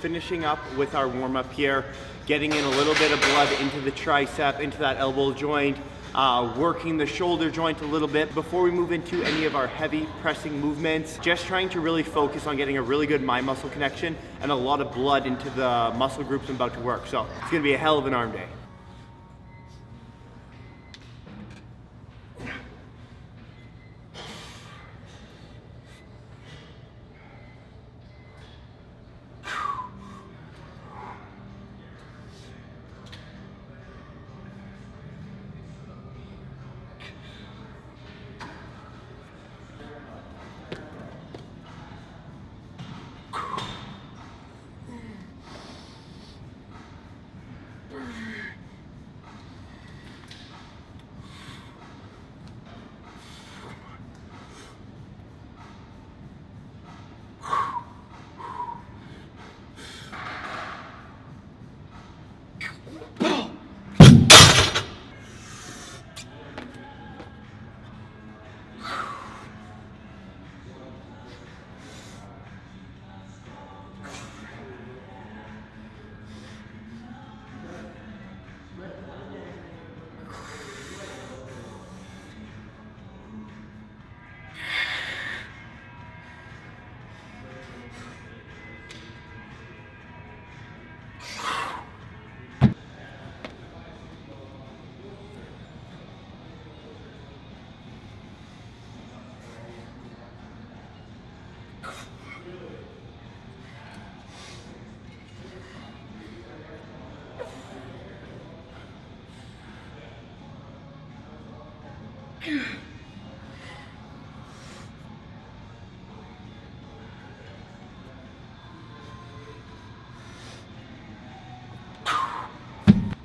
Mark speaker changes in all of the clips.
Speaker 1: finishing up with our warm up here, getting in a little bit of blood into the tricep, into that elbow joint, working the shoulder joint a little bit before we move into any of our heavy pressing movements. Just trying to really focus on getting a really good mind muscle connection and a lot of blood into the muscle groups I'm about to work. So it's gonna be a hell of an arm day.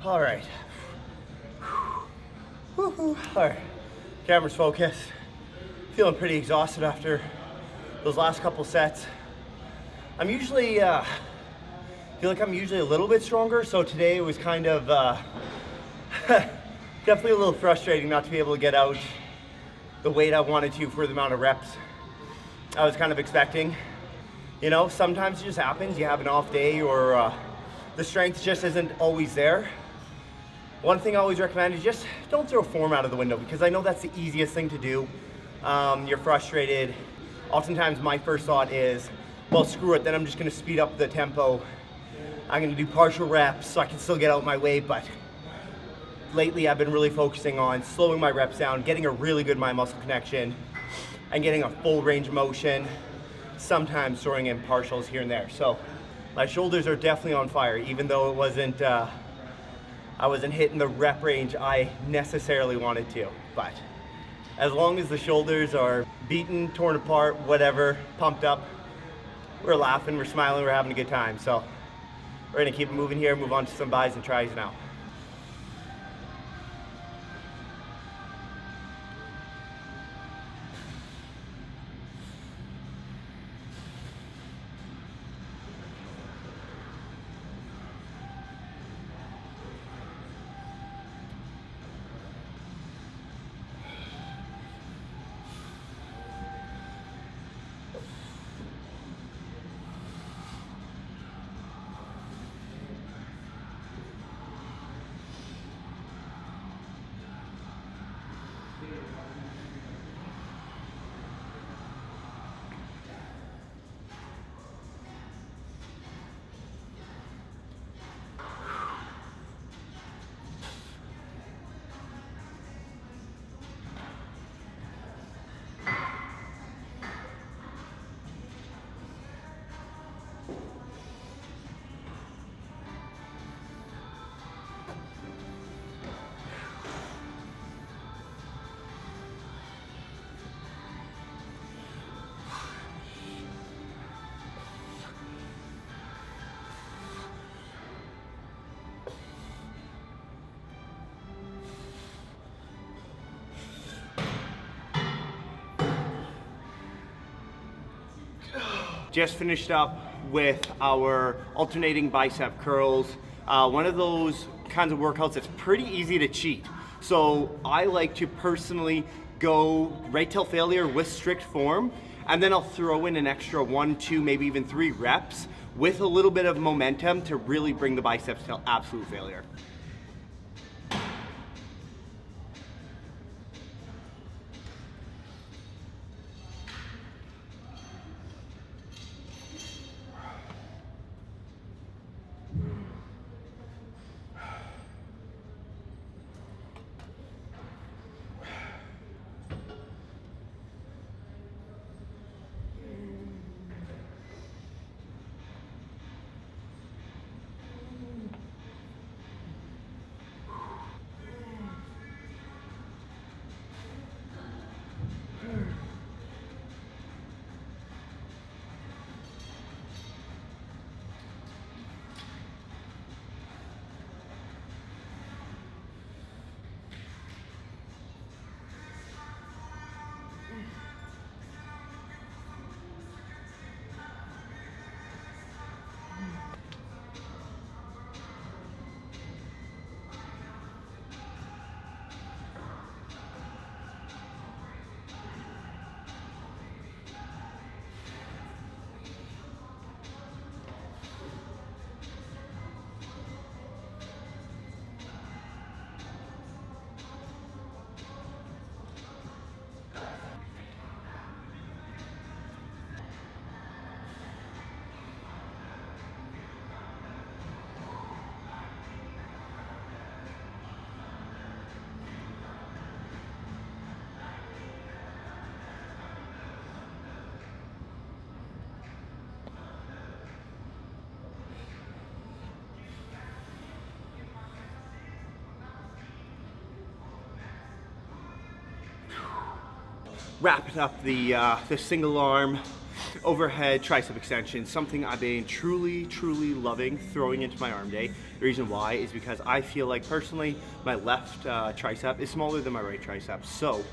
Speaker 1: All right. All right, camera's focused. Feeling pretty exhausted after those last couple sets. I'm usually, feel like I'm usually a little bit stronger, so today it was kind of, definitely a little frustrating not to be able to get out the weight I wanted to for the amount of reps I was kind of expecting. You know, sometimes it just happens, you have an off day or the strength just isn't always there. One thing I always recommend is just don't throw form out of the window, because I know that's the easiest thing to do. You're frustrated. Oftentimes my first thought is, well, screw it, then I'm just gonna speed up the tempo. I'm gonna do partial reps so I can still get out my weight, but lately I've been really focusing on slowing my reps down, getting a really good mind muscle connection, and getting a full range of motion, sometimes throwing in partials here and there. So my shoulders are definitely on fire, even though it wasn't, I wasn't hitting the rep range I necessarily wanted to. But as long as the shoulders are beaten, torn apart, whatever, pumped up, we're laughing, we're smiling, we're having a good time. So we're gonna keep it moving here, move on to some bis and tris now. Just finished up with our alternating bicep curls. One of those kinds of workouts that's pretty easy to cheat. So I like to personally go right till failure with strict form, and then I'll throw in an extra 1, 2, maybe even 3 reps with a little bit of momentum to really bring the biceps to absolute failure. Wrapping up the single arm overhead tricep extension, something I've been truly loving throwing into my arm day. The reason why is because I feel like personally my left tricep is smaller than my right tricep. So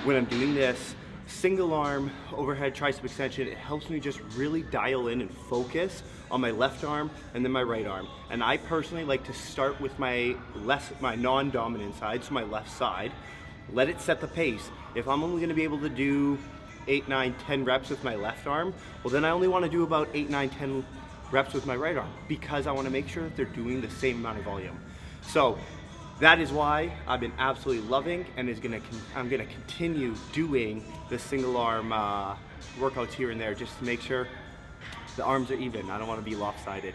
Speaker 1: when I'm doing this single arm overhead tricep extension, it helps me just really dial in and focus on my left arm and then my right arm. And I personally like to start with my non-dominant side, so my left side. Let it set the pace. If I'm only gonna be able to do 8, 9, 10 reps with my left arm, well then I only wanna do about 8, 9, 10 reps with my right arm because I wanna make sure that they're doing the same amount of volume. So that is why I've been absolutely loving and I'm gonna continue doing the single arm workouts here and there just to make sure the arms are even. I don't wanna be lopsided.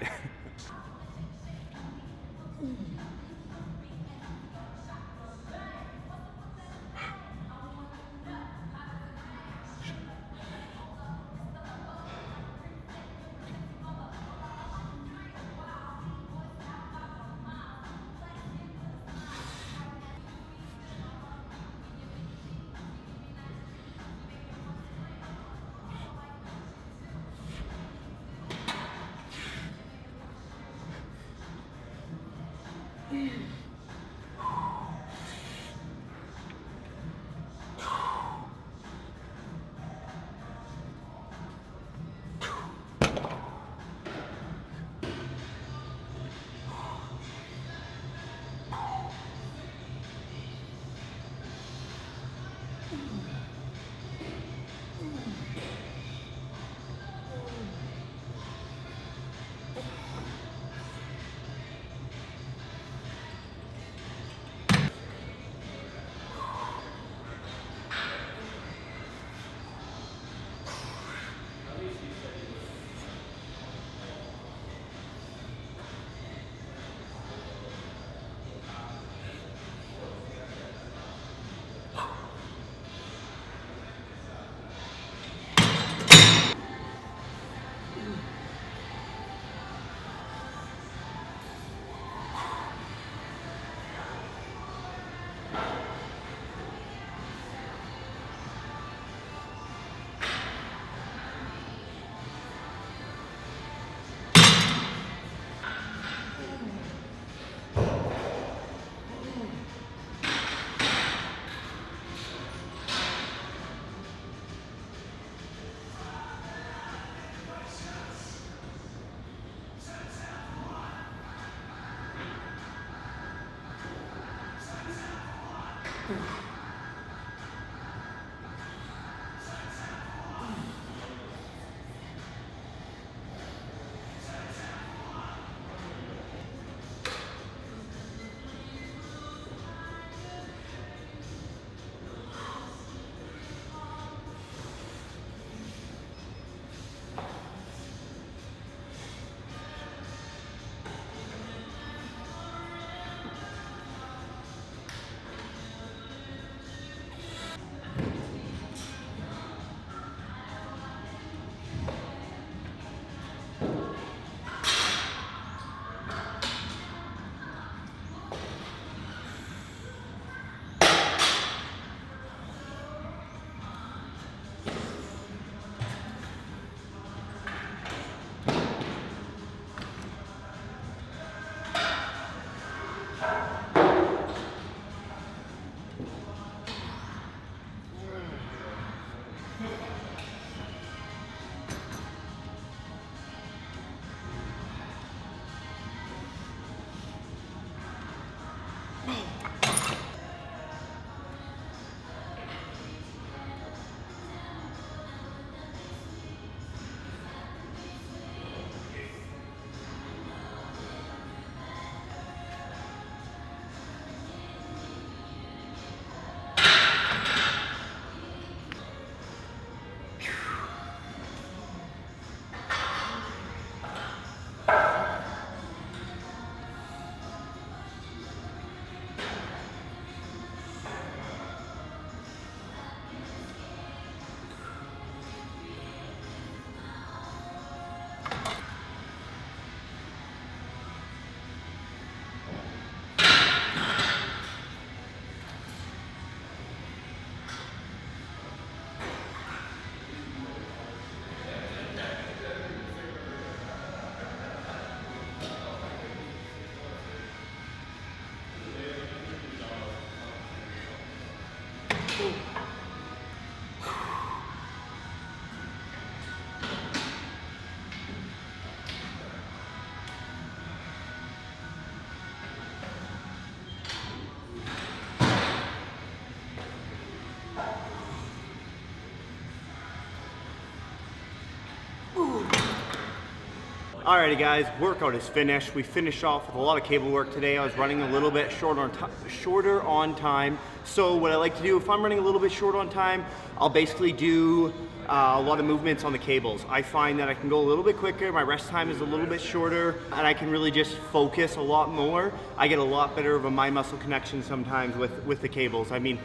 Speaker 1: Alrighty guys, workout is finished. We finished off with a lot of cable work today. I was running a little bit shorter on time. So what I like to do, if I'm running a little bit short on time, I'll basically do a lot of movements on the cables. I find that I can go a little bit quicker, my rest time is a little bit shorter, and I can really just focus a lot more. I get a lot better of a mind-muscle connection sometimes with the cables. I mean,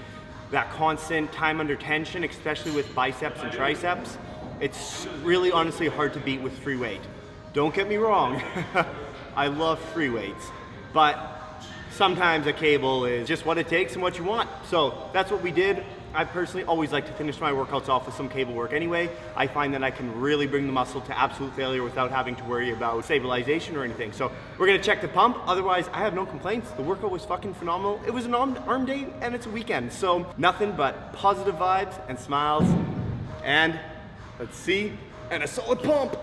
Speaker 1: that constant time under tension, especially with biceps and triceps, it's really honestly hard to beat with free weight. Don't get me wrong, I love free weights, but sometimes a cable is just what it takes and what you want. So that's what we did. I personally always like to finish my workouts off with some cable work anyway. I find that I can really bring the muscle to absolute failure without having to worry about stabilization or anything. So we're gonna check the pump. Otherwise, I have no complaints. The workout was fucking phenomenal. It was an arm day and it's a weekend. So nothing but positive vibes and smiles. And let's see, and a solid pump.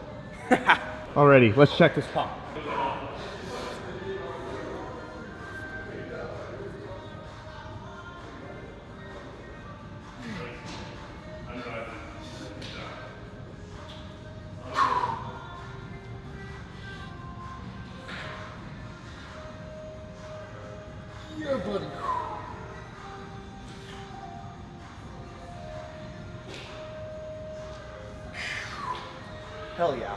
Speaker 1: Alrighty, let's check this pump.
Speaker 2: Yeah, buddy.
Speaker 1: Hell yeah.